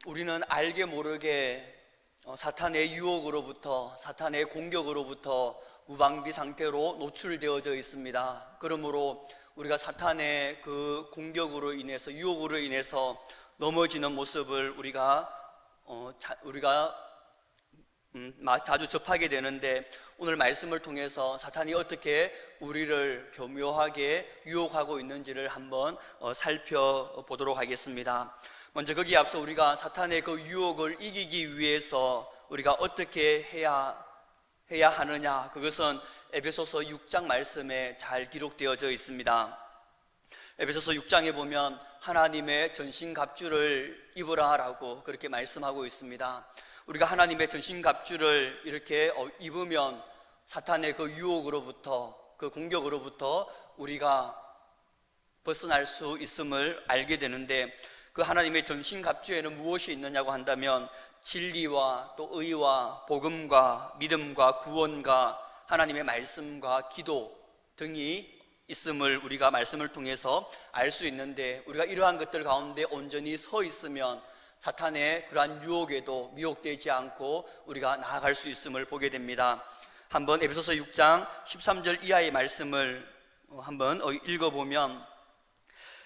우리는 알게 모르게 사탄의 유혹으로부터, 사탄의 공격으로부터 무방비 상태로 노출되어져 있습니다. 그러므로 우리가 사탄의 그 공격으로 인해서, 유혹으로 인해서 넘어지는 모습을 우리가 자주 접하게 되는데, 오늘 말씀을 통해서 사탄이 어떻게 우리를 교묘하게 유혹하고 있는지를 한번 살펴보도록 하겠습니다. 먼저 거기에 앞서 우리가 사탄의 그 유혹을 이기기 위해서 우리가 어떻게 해야 하느냐, 그것은 에베소서 6장 말씀에 잘 기록되어져 있습니다. 에베소서 6장에 보면 하나님의 전신갑주를 입으라라고 그렇게 말씀하고 있습니다. 우리가 하나님의 전신갑주를 이렇게 입으면 사탄의 그 유혹으로부터, 그 공격으로부터 우리가 벗어날 수 있음을 알게 되는데, 그 하나님의 전신갑주에는 무엇이 있느냐고 한다면 진리와 또 의와 복음과 믿음과 구원과 하나님의 말씀과 기도 등이 있음을 우리가 말씀을 통해서 알 수 있는데, 우리가 이러한 것들 가운데 온전히 서 있으면 사탄의 그러한 유혹에도 미혹되지 않고 우리가 나아갈 수 있음을 보게 됩니다. 한번 에베소서 6장 13절 이하의 말씀을 한번 읽어보면,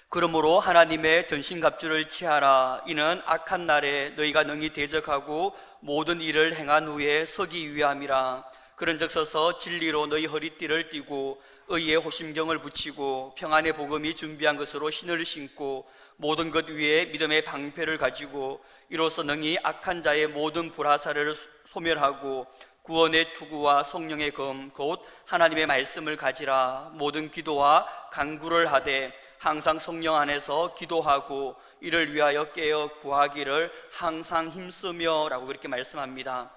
그러므로 하나님의 전신갑주를 취하라. 이는 악한 날에 너희가 능히 대적하고 모든 일을 행한 후에 서기 위함이라. 그런즉 서서 진리로 너희 허리띠를 띠고 의의 호심경을 붙이고 평안의 복음이 준비한 것으로 신을 신고 모든 것 위에 믿음의 방패를 가지고 이로써 능히 악한 자의 모든 불화살을 소멸하고 구원의 투구와 성령의 검 곧 하나님의 말씀을 가지라. 모든 기도와 간구를 하되 항상 성령 안에서 기도하고 이를 위하여 깨어 구하기를 항상 힘쓰며 라고 그렇게 말씀합니다.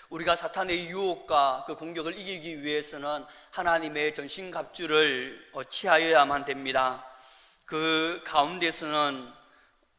우리가 사탄의 유혹과 그 공격을 이기기 위해서는 하나님의 전신갑주를 취하여야만 됩니다. 그 가운데서는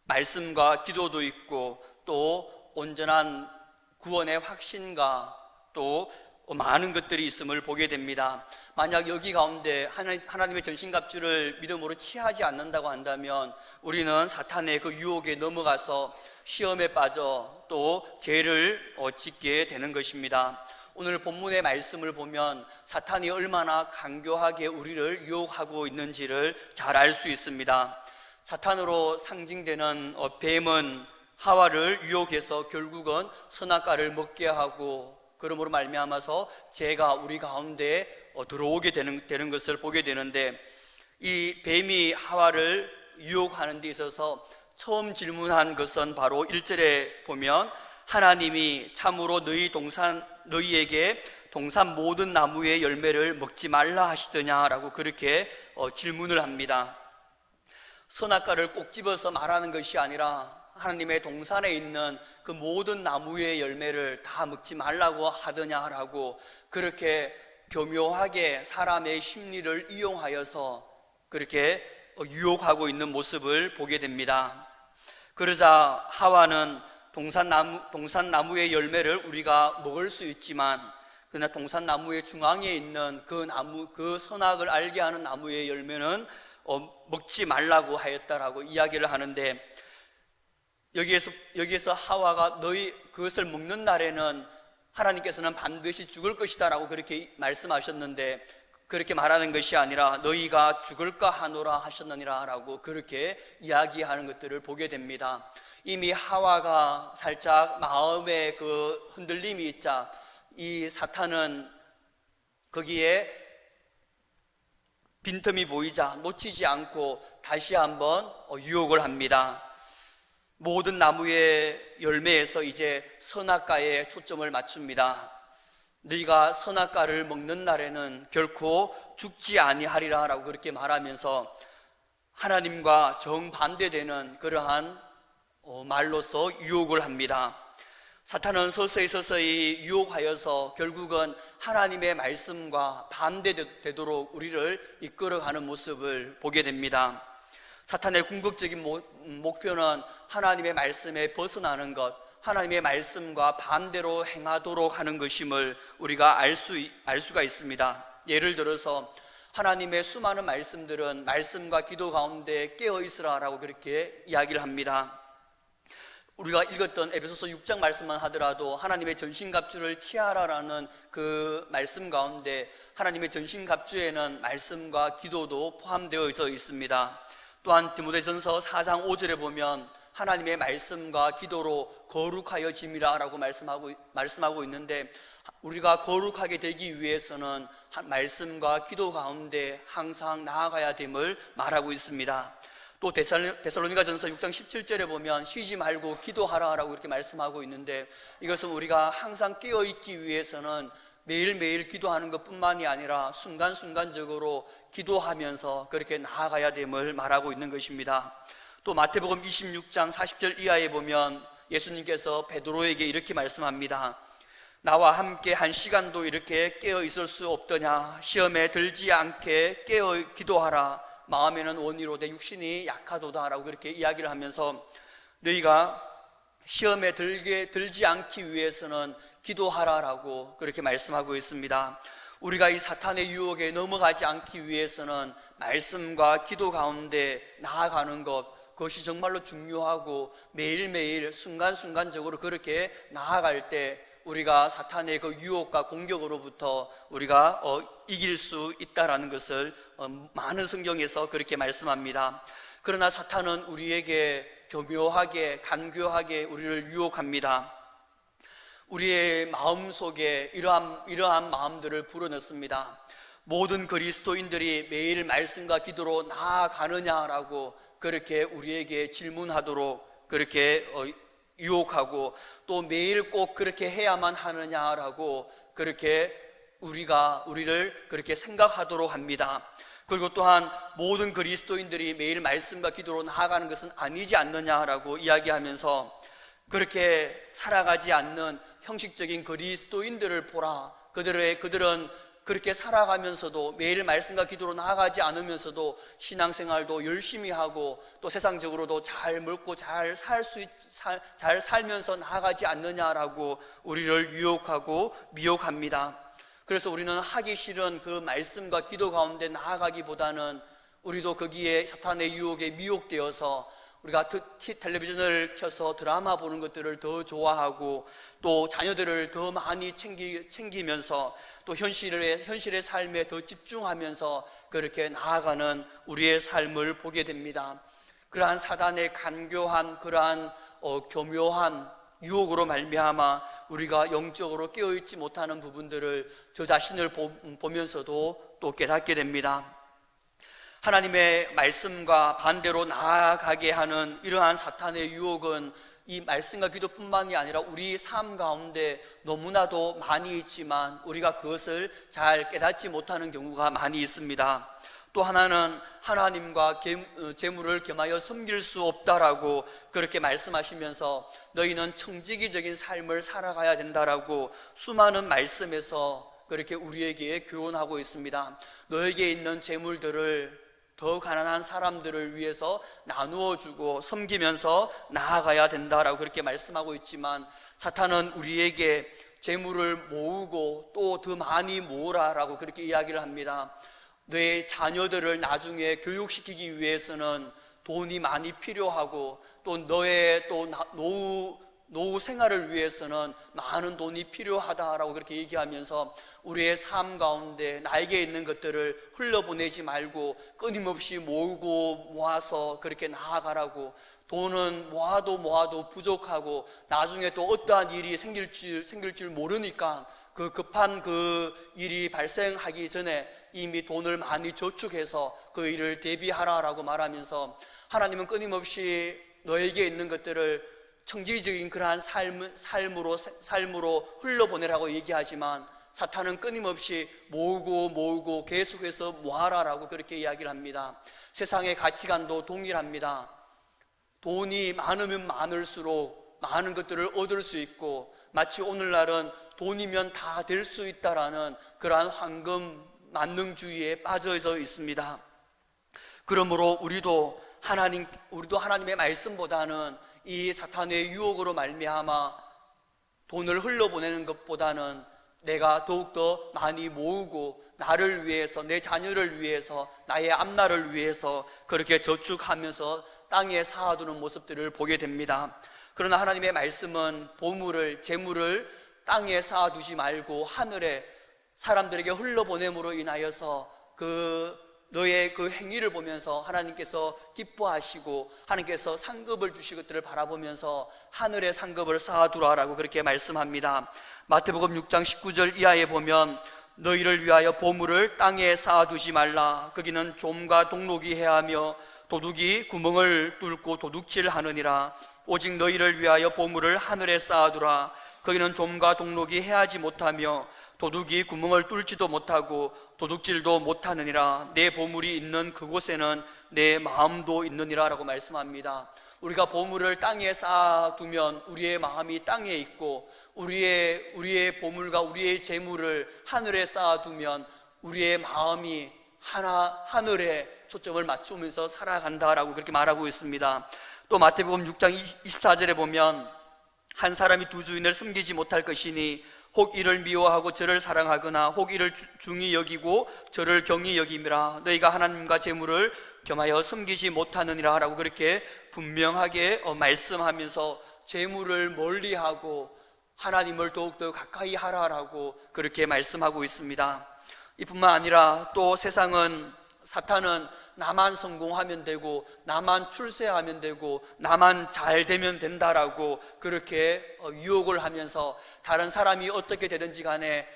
말씀과 기도도 있고 또 온전한 구원의 확신과 또 많은 것들이 있음을 보게 됩니다. 만약 여기 가운데 하나님의 전신갑주를 믿음으로 취하지 않는다고 한다면 우리는 사탄의 그 유혹에 넘어가서 시험에 빠져 또 죄를 짓게 되는 것입니다. 오늘 본문의 말씀을 보면 사탄이 얼마나 간교하게 우리를 유혹하고 있는지를 잘 알 수 있습니다. 사탄으로 상징되는 뱀은 하와를 유혹해서 결국은 선악과를 먹게 하고, 그러므로 말미암아서 죄가 우리 가운데 들어오게 되는 것을 보게 되는데, 이 뱀이 하와를 유혹하는 데 있어서 처음 질문한 것은 바로 1절에 보면 하나님이 참으로 너희에게 동산 모든 나무의 열매를 먹지 말라 하시더냐라고 그렇게 질문을 합니다. 선악과를 꼭 집어서 말하는 것이 아니라 하나님의 동산에 있는 그 모든 나무의 열매를 다 먹지 말라고 하더냐라고 그렇게 교묘하게 사람의 심리를 이용하여서 그렇게 유혹하고 있는 모습을 보게 됩니다. 그러자 하와는 동산나무의 열매를 우리가 먹을 수 있지만, 그러나 동산나무의 중앙에 있는 그 나무, 그 선악을 알게 하는 나무의 열매는 먹지 말라고 하였다라고 이야기를 하는데, 여기에서 하와가 너희 그것을 먹는 날에는 하나님께서는 반드시 죽을 것이다 라고 그렇게 말씀하셨는데, 그렇게 말하는 것이 아니라 너희가 죽을까 하노라 하셨느니라 라고 그렇게 이야기하는 것들을 보게 됩니다. 이미 하와가 살짝 마음에 그 흔들림이 있자 이 사탄은 거기에 빈틈이 보이자 놓치지 않고 다시 한번 유혹을 합니다. 모든 나무의 열매에서 이제 선악과에 초점을 맞춥니다. 너희가 선악과를 먹는 날에는 결코 죽지 아니하리라 라고 그렇게 말하면서 하나님과 정반대되는 그러한 말로서 유혹을 합니다. 사탄은 서서히 유혹하여서 결국은 하나님의 말씀과 반대되도록 우리를 이끌어가는 모습을 보게 됩니다. 사탄의 궁극적인 목표는 하나님의 말씀에 벗어나는 것, 하나님의 말씀과 반대로 행하도록 하는 것임을 우리가 알 수가 있습니다. 예를 들어서 하나님의 수많은 말씀들은 말씀과 기도 가운데 깨어 있으라라고 그렇게 이야기를 합니다. 우리가 읽었던 에베소서 6장 말씀만 하더라도 하나님의 전신갑주를 취하라라는 그 말씀 가운데 하나님의 전신갑주에는 말씀과 기도도 포함되어 있습니다. 또한 디모데전서 4장 5절에 보면 하나님의 말씀과 기도로 거룩하여짐이라 라고 말씀하고 있는데, 우리가 거룩하게 되기 위해서는 말씀과 기도 가운데 항상 나아가야 됨을 말하고 있습니다. 또 데살로니가전서 6장 17절에 보면 쉬지 말고 기도하라라고 이렇게 말씀하고 있는데, 이것은 우리가 항상 깨어있기 위해서는 매일매일 기도하는 것뿐만이 아니라 순간순간적으로 기도하면서 그렇게 나아가야 됨을 말하고 있는 것입니다. 또 마태복음 26장 40절 이하에 보면 예수님께서 베드로에게 이렇게 말씀합니다. 나와 함께 한 시간도 이렇게 깨어 있을 수 없더냐? 시험에 들지 않게 깨어 기도하라. 마음에는 원이로되 육신이 약하도다라고 그렇게 이야기를 하면서, 너희가 시험에 들지 않기 위해서는 기도하라라고 그렇게 말씀하고 있습니다. 우리가 이 사탄의 유혹에 넘어가지 않기 위해서는 말씀과 기도 가운데 나아가는 그것이 정말로 중요하고, 매일매일 순간순간적으로 그렇게 나아갈 때 우리가 사탄의 그 유혹과 공격으로부터 우리가 이길 수 있다라는 것을 많은 성경에서 그렇게 말씀합니다. 그러나 사탄은 우리에게 교묘하게 간교하게 우리를 유혹합니다. 우리의 마음속에 이러한 마음들을 불어넣습니다. 모든 그리스도인들이 매일 말씀과 기도로 나아가느냐라고 그렇게 우리에게 질문하도록 그렇게 유혹하고, 또 매일 꼭 그렇게 해야만 하느냐라고 그렇게 우리를 그렇게 생각하도록 합니다. 그리고 또한 모든 그리스도인들이 매일 말씀과 기도로 나아가는 것은 아니지 않느냐라고 이야기하면서, 그렇게 살아가지 않는 형식적인 그리스도인들을 보라. 그들은 그렇게 살아가면서도 매일 말씀과 기도로 나아가지 않으면서도 신앙생활도 열심히 하고 또 세상적으로도 잘 먹고 잘 살면서 나아가지 않느냐라고 우리를 유혹하고 미혹합니다. 그래서 우리는 하기 싫은 그 말씀과 기도 가운데 나아가기보다는 우리도 거기에 사탄의 유혹에 미혹되어서 우리가 텔레비전을 켜서 드라마 보는 것들을 더 좋아하고, 또 자녀들을 더 많이 챙기면서 또 현실의 삶에 더 집중하면서 그렇게 나아가는 우리의 삶을 보게 됩니다. 그러한 사단의 간교한 그러한 교묘한 유혹으로 말미암아 우리가 영적으로 깨어있지 못하는 부분들을 저 자신을 보면서도 또 깨닫게 됩니다. 하나님의 말씀과 반대로 나아가게 하는 이러한 사탄의 유혹은 이 말씀과 기도뿐만이 아니라 우리 삶 가운데 너무나도 많이 있지만 우리가 그것을 잘 깨닫지 못하는 경우가 많이 있습니다. 또 하나는 하나님과 재물을 겸하여 섬길 수 없다라고 그렇게 말씀하시면서 너희는 청지기적인 삶을 살아가야 된다라고 수많은 말씀에서 그렇게 우리에게 교훈하고 있습니다. 너에게 있는 재물들을 더 가난한 사람들을 위해서 나누어 주고 섬기면서 나아가야 된다라고 그렇게 말씀하고 있지만, 사탄은 우리에게 재물을 모으고 또 더 많이 모으라라고 그렇게 이야기를 합니다. 너의 자녀들을 나중에 교육시키기 위해서는 돈이 많이 필요하고, 또 너의 또 노후 생활을 위해서는 많은 돈이 필요하다라고 그렇게 얘기하면서 우리의 삶 가운데 나에게 있는 것들을 흘려보내지 말고 끊임없이 모으고 모아서 그렇게 나아가라고, 돈은 모아도 부족하고 나중에 또 어떠한 일이 생길 줄 모르니까 그 급한 그 일이 발생하기 전에 이미 돈을 많이 저축해서 그 일을 대비하라라고 말하면서, 하나님은 끊임없이 너에게 있는 것들을 청지기적인 그러한 삶으로 흘려보내라고 얘기하지만, 사탄은 끊임없이 모으고 계속해서 모아라라고 그렇게 이야기를 합니다. 세상의 가치관도 동일합니다. 돈이 많으면 많을수록 많은 것들을 얻을 수 있고, 마치 오늘날은 돈이면 다 될 수 있다라는 그러한 황금 만능주의에 빠져 있습니다. 그러므로 우리도 하나님의 말씀보다는 이 사탄의 유혹으로 말미암아 돈을 흘려보내는 것보다는 내가 더욱더 많이 모으고 나를 위해서, 내 자녀를 위해서, 나의 앞날을 위해서 그렇게 저축하면서 땅에 쌓아두는 모습들을 보게 됩니다. 그러나 하나님의 말씀은 보물을, 재물을 땅에 쌓아두지 말고 하늘에 사람들에게 흘러보냄으로 인하여서 너의 그 행위를 보면서 하나님께서 기뻐하시고 하나님께서 상급을 주실 것들을 바라보면서 하늘에 상급을 쌓아두라라고 그렇게 말씀합니다. 마태복음 6장 19절 이하에 보면 너희를 위하여 보물을 땅에 쌓아두지 말라. 거기는 좀과 동록이 해하며 도둑이 구멍을 뚫고 도둑질 하느니라. 오직 너희를 위하여 보물을 하늘에 쌓아두라. 거기는 좀과 동록이 해하지 못하며 도둑이 구멍을 뚫지도 못하고 도둑질도 못하느니라. 내 보물이 있는 그곳에는 내 마음도 있느니라 라고 말씀합니다. 우리가 보물을 땅에 쌓아두면 우리의 마음이 땅에 있고, 우리의 보물과 우리의 재물을 하늘에 쌓아두면 우리의 마음이 하늘에 초점을 맞추면서 살아간다라고 그렇게 말하고 있습니다. 또 마태복음 6장 24절에 보면 한 사람이 두 주인을 섬기지 못할 것이니 혹 이를 미워하고 저를 사랑하거나 혹 이를 중히 여기고 저를 경히 여김이라. 너희가 하나님과 재물을 겸하여 섬기지 못하느니라 라고 그렇게 분명하게 말씀하면서 재물을 멀리하고 하나님을 더욱더 가까이 하라라고 그렇게 말씀하고 있습니다. 이뿐만 아니라 또 사탄은 나만 성공하면 되고 나만 출세하면 되고 나만 잘 되면 된다라고 그렇게 유혹을 하면서 다른 사람이 어떻게 되든지 간에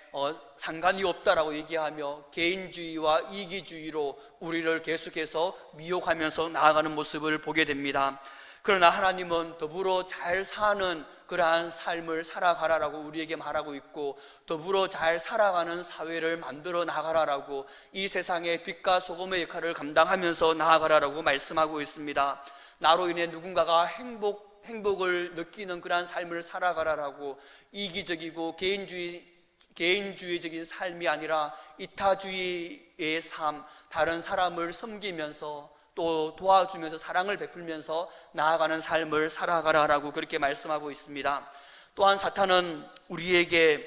상관이 없다라고 얘기하며 개인주의와 이기주의로 우리를 계속해서 미혹하면서 나아가는 모습을 보게 됩니다. 그러나 하나님은 더불어 잘 사는 그러한 삶을 살아가라라고 우리에게 말하고 있고, 더불어 잘 살아가는 사회를 만들어 나가라라고, 이 세상의 빛과 소금의 역할을 감당하면서 나아가라라고 말씀하고 있습니다. 나로 인해 누군가가 행복을 느끼는 그러한 삶을 살아가라라고, 이기적이고 개인주의적인 삶이 아니라 이타주의의 삶, 다른 사람을 섬기면서 또 도와주면서 사랑을 베풀면서 나아가는 삶을 살아가라라고 그렇게 말씀하고 있습니다. 또한 사탄은 우리에게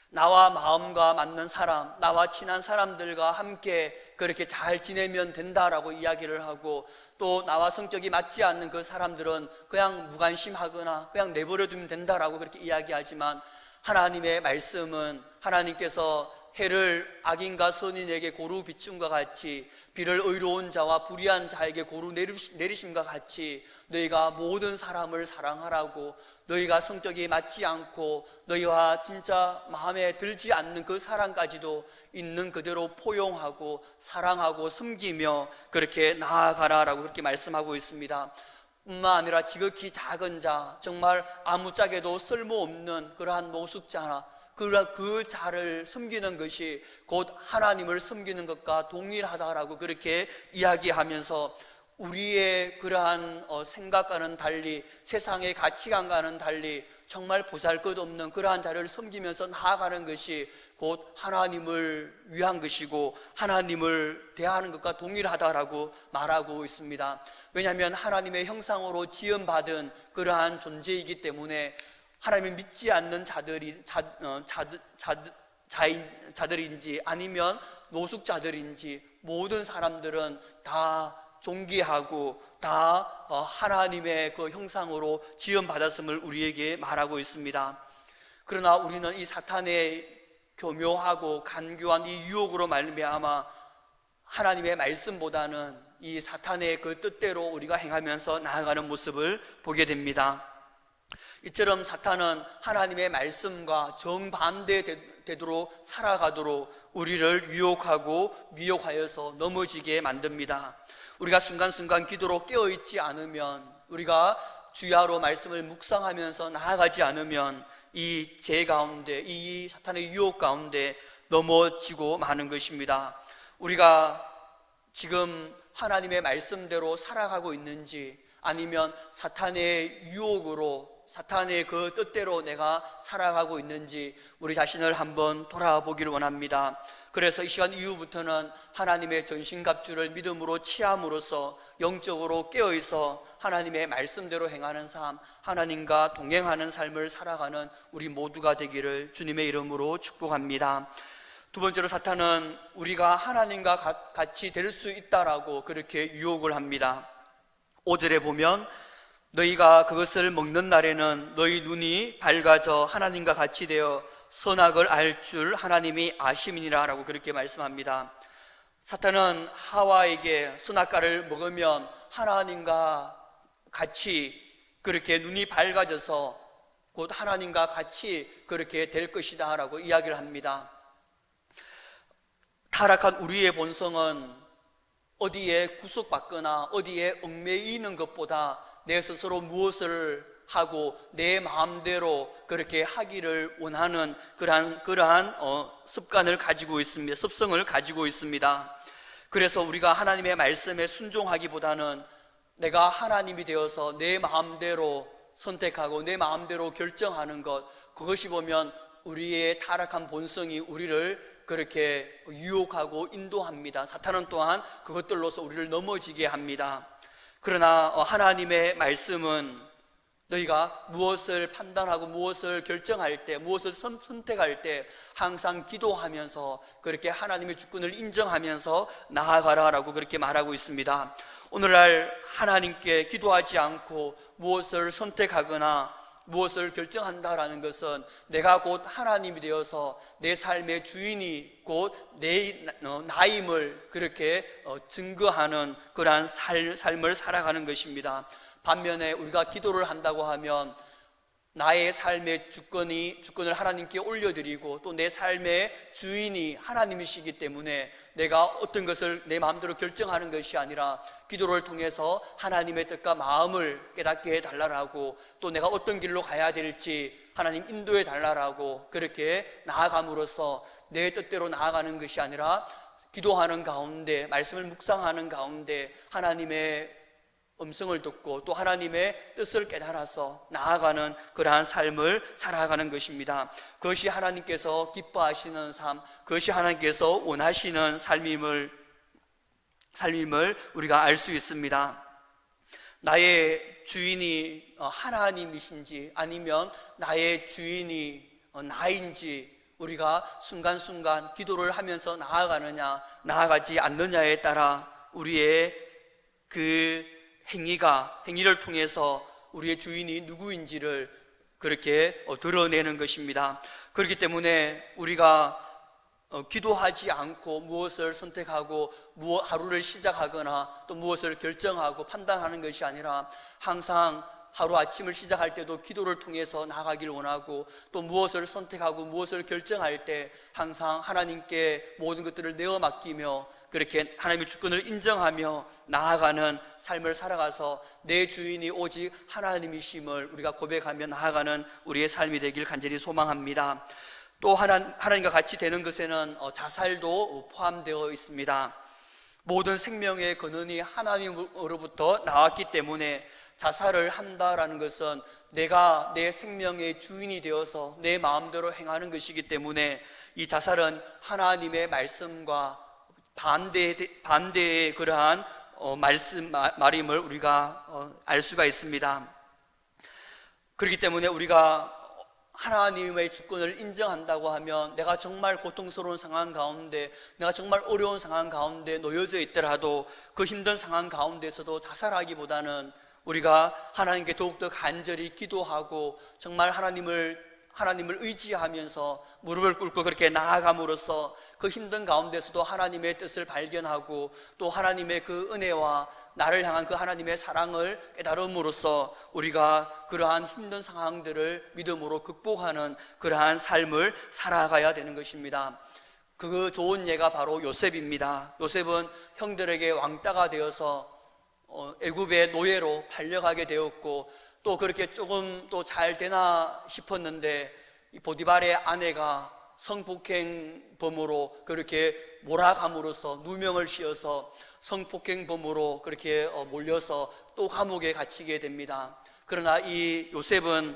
나와 마음과 맞는 사람, 나와 친한 사람들과 함께 그렇게 잘 지내면 된다라고 이야기를 하고, 또 나와 성격이 맞지 않는 그 사람들은 그냥 무관심하거나 그냥 내버려 두면 된다라고 그렇게 이야기하지만, 하나님의 말씀은 하나님께서 해를 악인과 선인에게 고루 비춤과 같이 비를 의로운 자와 불의한 자에게 고루 내리심과 같이 너희가 모든 사람을 사랑하라고, 너희가 성격이 맞지 않고 너희와 진짜 마음에 들지 않는 그 사람까지도 있는 그대로 포용하고 사랑하고 섬기며 그렇게 나아가라라고 그렇게 말씀하고 있습니다. 뿐만 아니라 지극히 작은 자, 정말 아무짝에도 쓸모없는 그러한 노숙자나 그 자를 섬기는 것이 곧 하나님을 섬기는 것과 동일하다라고 그렇게 이야기하면서 우리의 그러한 생각과는 달리, 세상의 가치관과는 달리 정말 보잘것없는 그러한 자를 섬기면서 나아가는 것이 곧 하나님을 위한 것이고 하나님을 대하는 것과 동일하다라고 말하고 있습니다. 왜냐하면 하나님의 형상으로 지음받은 그러한 존재이기 때문에 하나님을 믿지 않는 자들인지 아니면 노숙자들인지 모든 사람들은 다 존귀하고 다 하나님의 그 형상으로 지음받았음을 우리에게 말하고 있습니다. 그러나 우리는 이 사탄의 교묘하고 간교한 이 유혹으로 말미암아 하나님의 말씀보다는 이 사탄의 그 뜻대로 우리가 행하면서 나아가는 모습을 보게 됩니다. 이처럼 사탄은 하나님의 말씀과 정반대되도록 살아가도록 우리를 유혹하고 미혹하여서 넘어지게 만듭니다. 우리가 순간순간 기도로 깨어있지 않으면, 우리가 주야로 말씀을 묵상하면서 나아가지 않으면 이 죄 가운데, 이 사탄의 유혹 가운데 넘어지고 마는 것입니다. 우리가 지금 하나님의 말씀대로 살아가고 있는지, 아니면 사탄의 유혹으로, 사탄의 그 뜻대로 내가 살아가고 있는지 우리 자신을 한번 돌아보기를 원합니다. 그래서 이 시간 이후부터는 하나님의 전신갑주를 믿음으로 취함으로써 영적으로 깨어있어 하나님의 말씀대로 행하는 삶, 하나님과 동행하는 삶을 살아가는 우리 모두가 되기를 주님의 이름으로 축복합니다. 두 번째로 사탄은 우리가 하나님과 같이 될 수 있다라고 그렇게 유혹을 합니다. 5절에 보면 너희가 그것을 먹는 날에는 너희 눈이 밝아져 하나님과 같이 되어 선악을 알 줄 하나님이 아심이니라 라고 그렇게 말씀합니다. 사탄은 하와에게 선악과를 먹으면 하나님과 같이 그렇게 눈이 밝아져서 곧 하나님과 같이 그렇게 될 것이다 라고 이야기를 합니다. 타락한 우리의 본성은 어디에 구속받거나 어디에 얽매이는 것보다 내 스스로 무엇을 하고 내 마음대로 그렇게 하기를 원하는 그러한 습관을 가지고 있습니다. 습성을 가지고 있습니다. 그래서 우리가 하나님의 말씀에 순종하기보다는 내가 하나님이 되어서 내 마음대로 선택하고 내 마음대로 결정하는 것, 그것이 보면 우리의 타락한 본성이 우리를 그렇게 유혹하고 인도합니다. 사탄은 또한 그것들로서 우리를 넘어지게 합니다. 그러나 하나님의 말씀은 너희가 무엇을 판단하고 무엇을 결정할 때, 무엇을 선택할 때 항상 기도하면서 그렇게 하나님의 주권을 인정하면서 나아가라라고 그렇게 말하고 있습니다. 오늘날 하나님께 기도하지 않고 무엇을 선택하거나 무엇을 결정한다라는 것은 내가 곧 하나님이 되어서 내 삶의 주인이 곧 내 나임을 그렇게 증거하는 그러한 삶을 살아가는 것입니다. 반면에 우리가 기도를 한다고 하면 나의 삶의 주권을 하나님께 올려드리고 또 내 삶의 주인이 하나님이시기 때문에 내가 어떤 것을 내 마음대로 결정하는 것이 아니라 기도를 통해서 하나님의 뜻과 마음을 깨닫게 해달라고, 또 내가 어떤 길로 가야 될지 하나님 인도해 달라고 그렇게 나아감으로써 내 뜻대로 나아가는 것이 아니라 기도하는 가운데, 말씀을 묵상하는 가운데 하나님의 음성을 듣고 또 하나님의 뜻을 깨달아서 나아가는 그러한 삶을 살아가는 것입니다. 그것이 하나님께서 기뻐하시는 삶, 그것이 하나님께서 원하시는 삶임을 우리가 알 수 있습니다. 나의 주인이 하나님이신지 아니면 나의 주인이 나인지 우리가 순간순간 기도를 하면서 나아가느냐 나아가지 않느냐에 따라 우리의 그 행위를 통해서 우리의 주인이 누구인지를 그렇게 드러내는 것입니다. 그렇기 때문에 우리가 기도하지 않고 무엇을 선택하고 하루를 시작하거나 또 무엇을 결정하고 판단하는 것이 아니라 항상 하루 아침을 시작할 때도 기도를 통해서 나아가길 원하고, 또 무엇을 선택하고 무엇을 결정할 때 항상 하나님께 모든 것들을 내어 맡기며 그렇게 하나님의 주권을 인정하며 나아가는 삶을 살아가서 내 주인이 오직 하나님이심을 우리가 고백하며 나아가는 우리의 삶이 되길 간절히 소망합니다. 또 하나님과 같이 되는 것에는 자살도 포함되어 있습니다. 모든 생명의 근원이 하나님으로부터 나왔기 때문에 자살을 한다라는 것은 내가 내 생명의 주인이 되어서 내 마음대로 행하는 것이기 때문에 이 자살은 하나님의 말씀과 반대의 그러한 말임을 우리가 알 수가 있습니다. 그렇기 때문에 우리가 하나님의 주권을 인정한다고 하면 내가 정말 고통스러운 상황 가운데, 내가 정말 어려운 상황 가운데 놓여져 있더라도 그 힘든 상황 가운데서도 자살하기보다는 우리가 하나님께 더욱더 간절히 기도하고 정말 하나님을 의지하면서 무릎을 꿇고 그렇게 나아감으로써 그 힘든 가운데서도 하나님의 뜻을 발견하고 또 하나님의 그 은혜와 나를 향한 그 하나님의 사랑을 깨달음으로써 우리가 그러한 힘든 상황들을 믿음으로 극복하는 그러한 삶을 살아가야 되는 것입니다. 그 좋은 예가 바로 요셉입니다. 요셉은 형들에게 왕따가 되어서 애굽의 노예로 팔려가게 되었고, 또 그렇게 조금 또 잘 되나 싶었는데 이 보디발의 아내가 성폭행범으로 그렇게 몰아감으로써 누명을 씌워서 성폭행범으로 그렇게 몰려서 또 감옥에 갇히게 됩니다. 그러나 이 요셉은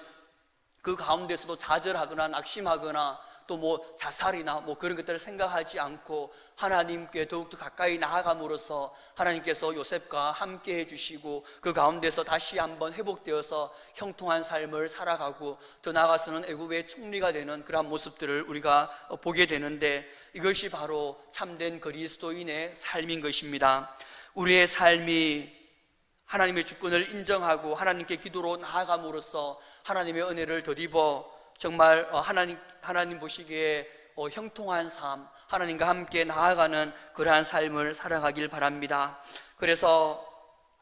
그 가운데서도 좌절하거나 낙심하거나 또 뭐 자살이나 뭐 그런 것들을 생각하지 않고 하나님께 더욱더 가까이 나아감으로써 하나님께서 요셉과 함께 해주시고 그 가운데서 다시 한번 회복되어서 형통한 삶을 살아가고 더 나아가서는 애굽의 총리가 되는 그러한 모습들을 우리가 보게 되는데, 이것이 바로 참된 그리스도인의 삶인 것입니다. 우리의 삶이 하나님의 주권을 인정하고 하나님께 기도로 나아감으로써 하나님의 은혜를 덧입어 정말 하나님 보시기에 형통한 삶, 하나님과 함께 나아가는 그러한 삶을 살아가길 바랍니다. 그래서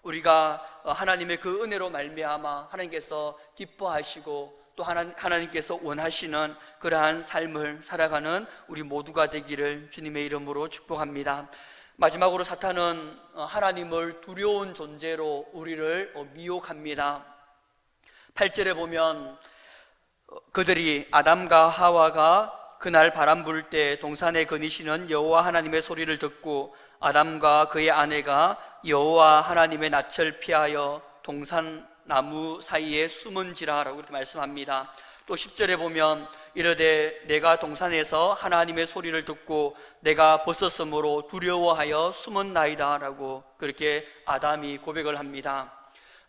우리가 하나님의 그 은혜로 말미암아 하나님께서 기뻐하시고 또 하나님께서 원하시는 그러한 삶을 살아가는 우리 모두가 되기를 주님의 이름으로 축복합니다. 마지막으로 사탄은 하나님을 두려운 존재로 우리를 미혹합니다. 8절에 보면 그들이 아담과 하와가 그날 바람 불 때 동산에 거니시는 여호와 하나님의 소리를 듣고 아담과 그의 아내가 여호와 하나님의 낯을 피하여 동산 나무 사이에 숨은지라라고 이렇게 말씀합니다. 또 10절에 보면 이르되 내가 동산에서 하나님의 소리를 듣고 내가 벗었으므로 두려워하여 숨었나이다 라고 그렇게 아담이 고백을 합니다.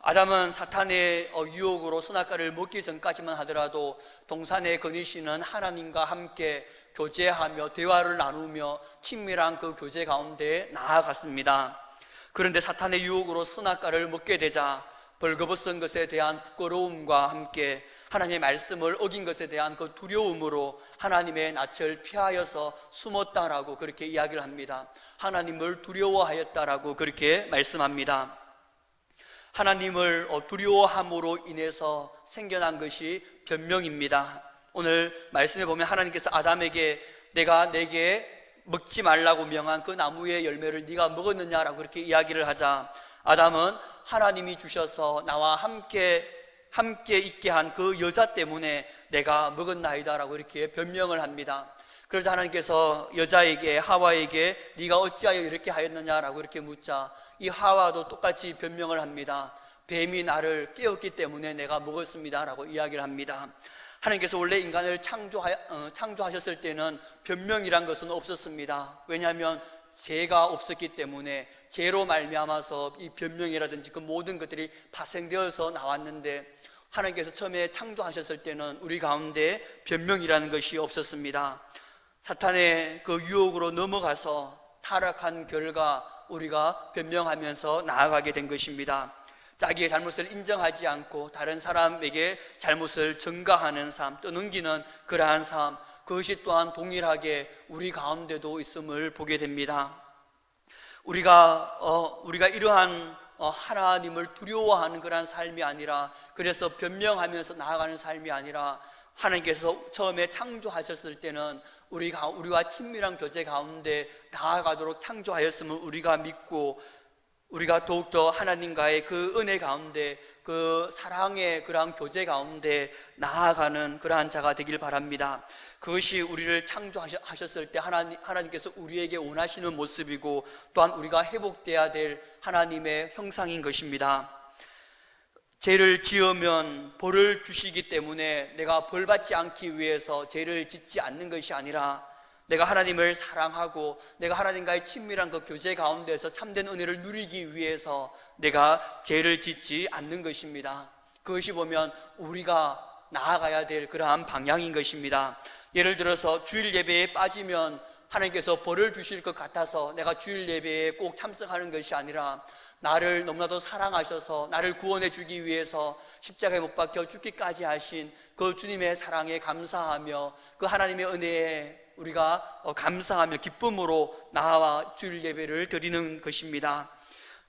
아담은 사탄의 유혹으로 선악과를 먹기 전까지만 하더라도 동산에 거니시는 하나님과 함께 교제하며 대화를 나누며 친밀한 그 교제 가운데 나아갔습니다. 그런데 사탄의 유혹으로 선악과를 먹게 되자 벌거벗은 것에 대한 부끄러움과 함께 하나님의 말씀을 어긴 것에 대한 그 두려움으로 하나님의 낯을 피하여서 숨었다라고 그렇게 이야기를 합니다. 하나님을 두려워하였다라고 그렇게 말씀합니다. 하나님을 두려워함으로 인해서 생겨난 것이 변명입니다. 오늘 말씀에 보면 하나님께서 아담에게 내가 내게 먹지 말라고 명한 그 나무의 열매를 네가 먹었느냐라고 그렇게 이야기를 하자 아담은 하나님이 주셔서 나와 함께 있게 한 그 여자 때문에 내가 먹었나이다 라고 이렇게 변명을 합니다. 그러자 하나님께서 여자에게 하와에게 네가 어찌하여 이렇게 하였느냐라고 이렇게 묻자 이 하와도 똑같이 변명을 합니다. 뱀이 나를 깨웠기 때문에 내가 먹었습니다 라고 이야기를 합니다. 하나님께서 원래 인간을 창조하셨을 때는 변명이란 것은 없었습니다. 왜냐하면 죄가 없었기 때문에 죄로 말미암아서 이 변명이라든지 그 모든 것들이 파생되어서 나왔는데 하나님께서 처음에 창조하셨을 때는 우리 가운데 변명이라는 것이 없었습니다. 사탄의 그 유혹으로 넘어가서 타락한 결과 우리가 변명하면서 나아가게 된 것입니다. 자기의 잘못을 인정하지 않고 다른 사람에게 잘못을 전가하는 삶, 떠넘기는 그러한 삶, 그것이 또한 동일하게 우리 가운데도 있음을 보게 됩니다. 우리가 이러한 하나님을 두려워하는 그러한 삶이 아니라, 그래서 변명하면서 나아가는 삶이 아니라 하나님께서 처음에 창조하셨을 때는 우리와 친밀한 교제 가운데 나아가도록 창조하였음을 우리가 믿고 우리가 더욱더 하나님과의 그 은혜 가운데 그 사랑의 그러한 교제 가운데 나아가는 그러한 자가 되길 바랍니다. 그것이 우리를 창조하셨을 때 하나님께서 우리에게 원하시는 모습이고 또한 우리가 회복되어야 될 하나님의 형상인 것입니다. 죄를 지으면 벌을 주시기 때문에 내가 벌 받지 않기 위해서 죄를 짓지 않는 것이 아니라 내가 하나님을 사랑하고 내가 하나님과의 친밀한 그 교제 가운데서 참된 은혜를 누리기 위해서 내가 죄를 짓지 않는 것입니다. 그것이 보면 우리가 나아가야 될 그러한 방향인 것입니다. 예를 들어서 주일 예배에 빠지면 하나님께서 벌을 주실 것 같아서 내가 주일 예배에 꼭 참석하는 것이 아니라 나를 너무나도 사랑하셔서 나를 구원해 주기 위해서 십자가에 못 박혀 죽기까지 하신 그 주님의 사랑에 감사하며 그 하나님의 은혜에 우리가 감사하며 기쁨으로 나와 주일 예배를 드리는 것입니다.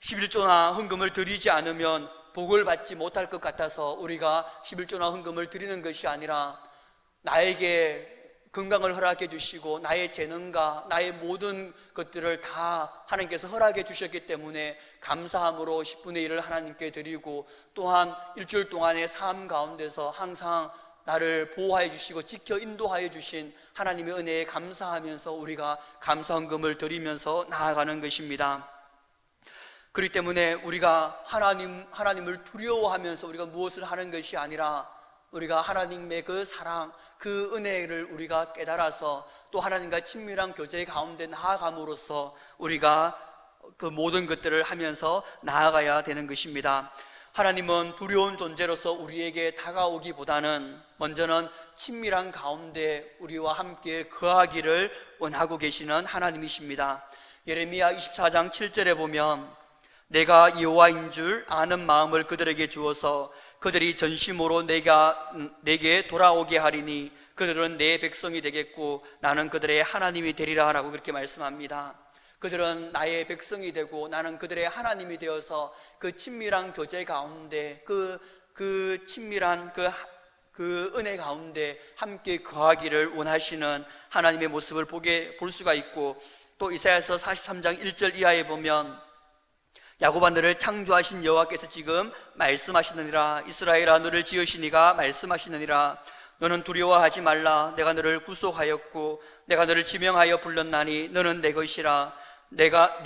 11조나 헌금을 드리지 않으면 복을 받지 못할 것 같아서 우리가 11조나 헌금을 드리는 것이 아니라 나에게 건강을 허락해 주시고 나의 재능과 나의 모든 것들을 다 하나님께서 허락해 주셨기 때문에 감사함으로 10분의 1을 하나님께 드리고 또한 일주일 동안의 삶 가운데서 항상 나를 보호해 주시고 지켜 인도하여 주신 하나님의 은혜에 감사하면서 우리가 감사헌금을 드리면서 나아가는 것입니다. 그렇기 때문에 우리가 하나님을 두려워하면서 우리가 무엇을 하는 것이 아니라 우리가 하나님의 그 사랑, 그 은혜를 우리가 깨달아서 또 하나님과 친밀한 교제 가운데 나아감으로써 우리가 그 모든 것들을 하면서 나아가야 되는 것입니다. 하나님은 두려운 존재로서 우리에게 다가오기보다는 먼저는 친밀한 가운데 우리와 함께 거하기를 원하고 계시는 하나님이십니다. 예레미야 24장 7절에 보면 내가 여호와인 줄 아는 마음을 그들에게 주어서 그들이 전심으로 내게 돌아오게 하리니 그들은 내 백성이 되겠고 나는 그들의 하나님이 되리라 라고 그렇게 말씀합니다. 그들은 나의 백성이 되고 나는 그들의 하나님이 되어서 그 친밀한 교제 가운데 그 친밀한 그 은혜 가운데 함께 거하기를 원하시는 하나님의 모습을 볼 수가 있고, 또 이사야서 43장 1절 이하에 보면 야곱아 너를 창조하신 여호와께서 지금 말씀하시느니라. 이스라엘아 너를 지으신 이가 말씀하시느니라. 너는 두려워하지 말라. 내가 너를 구속하였고 내가 너를 지명하여 불렀나니 너는 내 것이라. 네가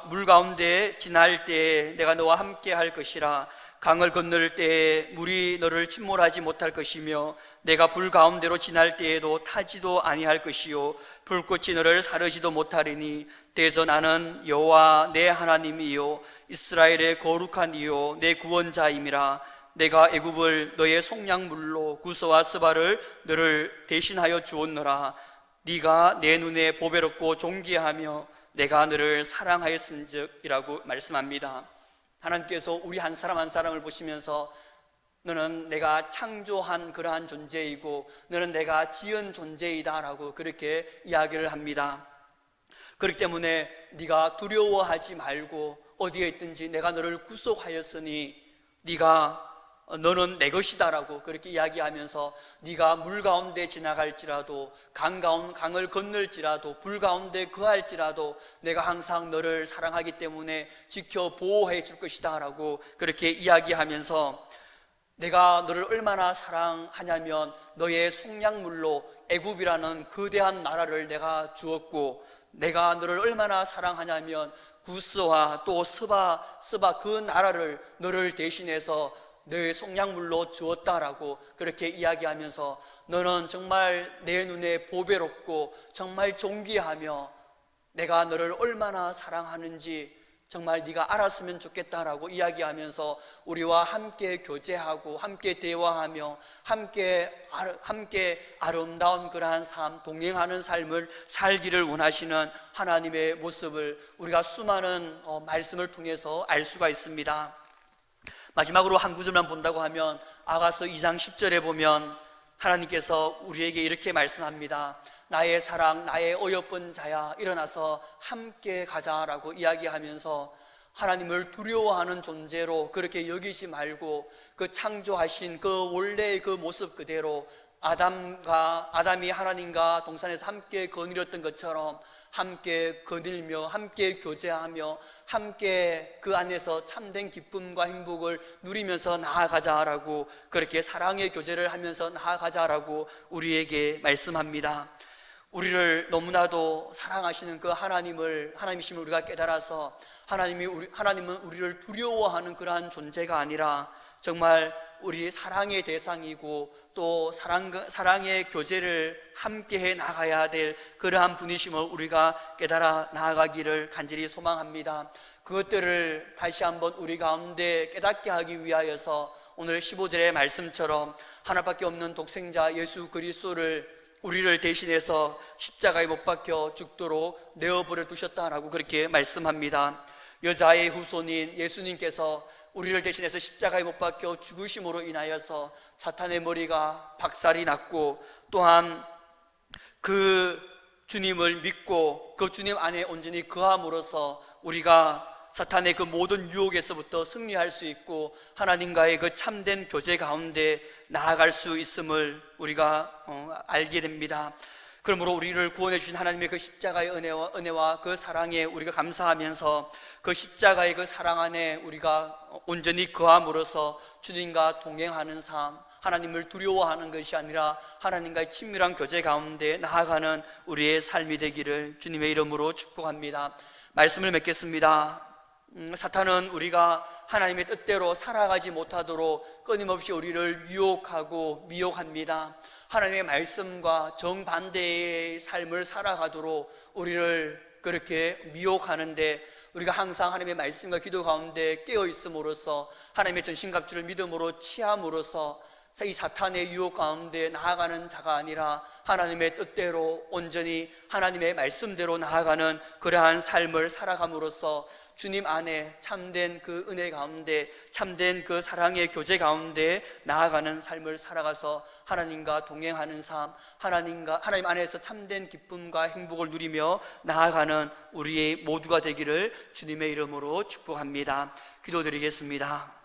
물 가운데 지날 때에 내가 너와 함께 할 것이라. 강을 건널 때에 물이 너를 침몰하지 못할 것이며 내가 불 가운데로 지날 때에도 타지도 아니할 것이요 불꽃이 너를 사르지도 못하리니 대저 나는 여호와 내 하나님이요 이스라엘의 거룩한 이요 내 구원자임이라. 내가 애굽을 너의 속량물로 구서와 스바를 너를 대신하여 주었노라. 네가 내 눈에 보배롭고 존귀하며 내가 너를 사랑하였은즉이라고 말씀합니다. 하나님께서 우리 한 사람 한 사람을 보시면서 너는 내가 창조한 그러한 존재이고 너는 내가 지은 존재이다 라고 그렇게 이야기를 합니다. 그렇기 때문에 네가 두려워하지 말고 어디에 있든지 내가 너를 구속하였으니 너는 내 것이다 라고 그렇게 이야기하면서 네가 물 가운데 지나갈지라도 강을 건널지라도 불 가운데 거할지라도 내가 항상 너를 사랑하기 때문에 지켜 보호해 줄 것이다 라고 그렇게 이야기하면서 내가 너를 얼마나 사랑하냐면 너의 속량물로 애굽이라는 거대한 나라를 내가 주었고 내가 너를 얼마나 사랑하냐면 구스와 또 스바 그 나라를 너를 대신해서 너의 속량물로 주었다라고 그렇게 이야기하면서 너는 정말 내 눈에 보배롭고 정말 존귀하며 내가 너를 얼마나 사랑하는지 정말 네가 알았으면 좋겠다라고 이야기하면서 우리와 함께 교제하고 함께 대화하며 함께 아름다운 그러한 삶, 동행하는 삶을 살기를 원하시는 하나님의 모습을 우리가 수많은 말씀을 통해서 알 수가 있습니다. 마지막으로 한 구절만 본다고 하면 아가서 2장 10절에 보면 하나님께서 우리에게 이렇게 말씀합니다. 나의 사랑, 나의 어여쁜 자야 일어나서 함께 가자라고 이야기하면서 하나님을 두려워하는 존재로 그렇게 여기지 말고 그 창조하신 그 원래의 그 모습 그대로 아담이 하나님과 동산에서 함께 거닐었던 것처럼 함께 거닐며 함께 교제하며 함께 그 안에서 참된 기쁨과 행복을 누리면서 나아가자라고 그렇게 사랑의 교제를 하면서 나아가자라고 우리에게 말씀합니다. 우리를 너무나도 사랑하시는 그 하나님이심을 우리가 깨달아서 하나님은 우리를 두려워하는 그러한 존재가 아니라 정말 우리 사랑의 대상이고 또 사랑의 교제를 함께해 나가야 될 그러한 분이심을 우리가 깨달아 나아가기를 간절히 소망합니다. 그것들을 다시 한번 우리 가운데 깨닫게 하기 위하여서 오늘 15절의 말씀처럼 하나밖에 없는 독생자 예수 그리스도를 우리를 대신해서 십자가에 못 박혀 죽도록 내어버려 두셨다라고 그렇게 말씀합니다. 여자의 후손인 예수님께서 우리를 대신해서 십자가에 못 박혀 죽으심으로 인하여서 사탄의 머리가 박살이 났고 또한 그 주님을 믿고 그 주님 안에 온전히 거함으로써 우리가 사탄의 그 모든 유혹에서부터 승리할 수 있고 하나님과의 그 참된 교제 가운데 나아갈 수 있음을 우리가 알게 됩니다. 그러므로 우리를 구원해 주신 하나님의 그 십자가의 은혜와 그 사랑에 우리가 감사하면서 그 십자가의 그 사랑 안에 우리가 온전히 거함으로써 주님과 동행하는 삶, 하나님을 두려워하는 것이 아니라 하나님과의 친밀한 교제 가운데 나아가는 우리의 삶이 되기를 주님의 이름으로 축복합니다. 말씀을 맺겠습니다. 사탄은 우리가 하나님의 뜻대로 살아가지 못하도록 끊임없이 우리를 유혹하고 미혹합니다. 하나님의 말씀과 정반대의 삶을 살아가도록 우리를 그렇게 미혹하는데, 우리가 항상 하나님의 말씀과 기도 가운데 깨어 있음으로써 하나님의 전신갑주를 믿음으로 취함으로써 이 사탄의 유혹 가운데 나아가는 자가 아니라 하나님의 뜻대로 온전히 하나님의 말씀대로 나아가는 그러한 삶을 살아감으로써 주님 안에 참된 그 은혜 가운데, 참된 그 사랑의 교제 가운데 나아가는 삶을 살아가서 하나님과 동행하는 삶, 하나님 안에서 참된 기쁨과 행복을 누리며 나아가는 우리의 모두가 되기를 주님의 이름으로 축복합니다. 기도드리겠습니다.